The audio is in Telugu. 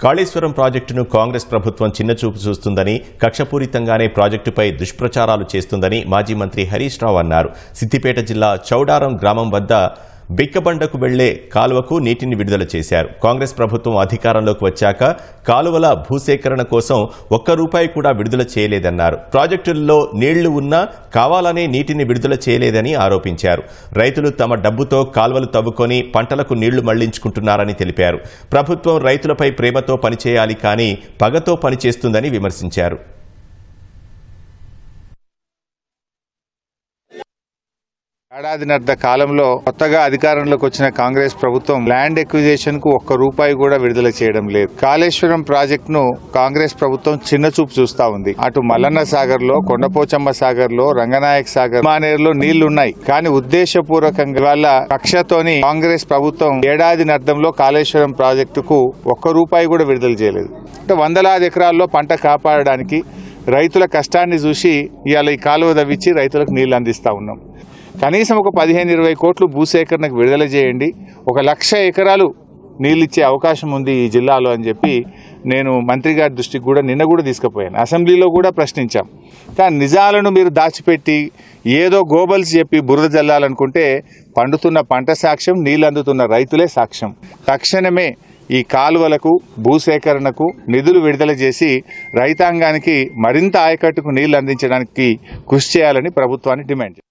కాళేశ్వరం ప్రాజెక్టును కాంగ్రెస్ ప్రభుత్వం చిన్నచూపు చూస్తుందని, కక్షపూరితంగానే ప్రాజెక్టుపై దుష్ప్రచారాలు చేస్తుందని మాజీ మంత్రి హరీష్ రావు అన్నారు. సిద్దిపేట జిల్లా చౌడారం గ్రామం వద్ద బిక్కబండకు వెళ్లే కాలువకు నీటిని విడుదల చేశారు. కాంగ్రెస్ ప్రభుత్వం అధికారంలోకి వచ్చాక కాలువల భూసేకరణ కోసం ₹1 కూడా విడుదల చేయలేదన్నారు. ప్రాజెక్టుల్లో నీళ్లు ఉన్నా కావాలనే నీటిని విడుదల చేయలేదని ఆరోపించారు. రైతులు తమ డబ్బుతో కాలువలు తవ్వుకొని పంటలకు నీళ్లు మళ్లించుకుంటున్నారని తెలిపారు. ప్రభుత్వం రైతులపై ప్రేమతో పనిచేయాలి కానీ పగతో పనిచేస్తుందని విమర్శించారు. ఏడాదిన్నర కాలంలో కొత్తగా అధికారంలోకి వచ్చిన కాంగ్రెస్ ప్రభుత్వం ల్యాండ్ ఎక్విజిషన్ కు ₹1 కూడా విడుదల చేయడం లేదు. కాళేశ్వరం ప్రాజెక్ట్ ను కాంగ్రెస్ ప్రభుత్వం చిన్నచూపు చూస్తా ఉంది. అటు మల్లన్న సాగర్ లో, కొండపోచమ్మ సాగర్ లో, రంగనాయక్ సాగర్, మానేరులో నీళ్లున్నాయి. కానీ ఉద్దేశపూర్వకంగా వాళ్ళ కక్షతోని కాంగ్రెస్ ప్రభుత్వం ఏడాదిన్నరలో కాళేశ్వరం ప్రాజెక్టుకు ₹1 కూడా విడుదల చేయలేదు. అంటే వందలాది ఎకరాల్లో పంట కాపాడడానికి రైతుల కష్టాన్ని చూసి ఇవాళ ఈ కాలువ తవ్వించి రైతులకు నీళ్లు అందిస్తా ఉన్నాం. కనీసం ఒక 15-20 కోట్లు భూసేకరణకు విడుదల చేయండి, 1,00,000 ఎకరాలు నీళ్ళు ఇచ్చే అవకాశం ఉంది ఈ జిల్లాలో అని చెప్పి నేను మంత్రి గారి దృష్టికి కూడా నిన్న కూడా తీసుకుపోయాను. అసెంబ్లీలో కూడా ప్రశ్నించాం. కానీ నిజాలను మీరు దాచిపెట్టి ఏదో గోబల్స్ చెప్పి బురద జల్లాలనుకుంటే పండుతున్న పంట సాక్ష్యం, నీళ్ళు అందుతున్న రైతులే సాక్ష్యం. తక్షణమే ఈ కాలువలకు భూసేకరణకు నిధులు విడుదల చేసి రైతాంగానికి మరింత ఆయకట్టుకు నీళ్లు అందించడానికి కృషి చేయాలని ప్రభుత్వాన్ని డిమాండ్ చేశారు.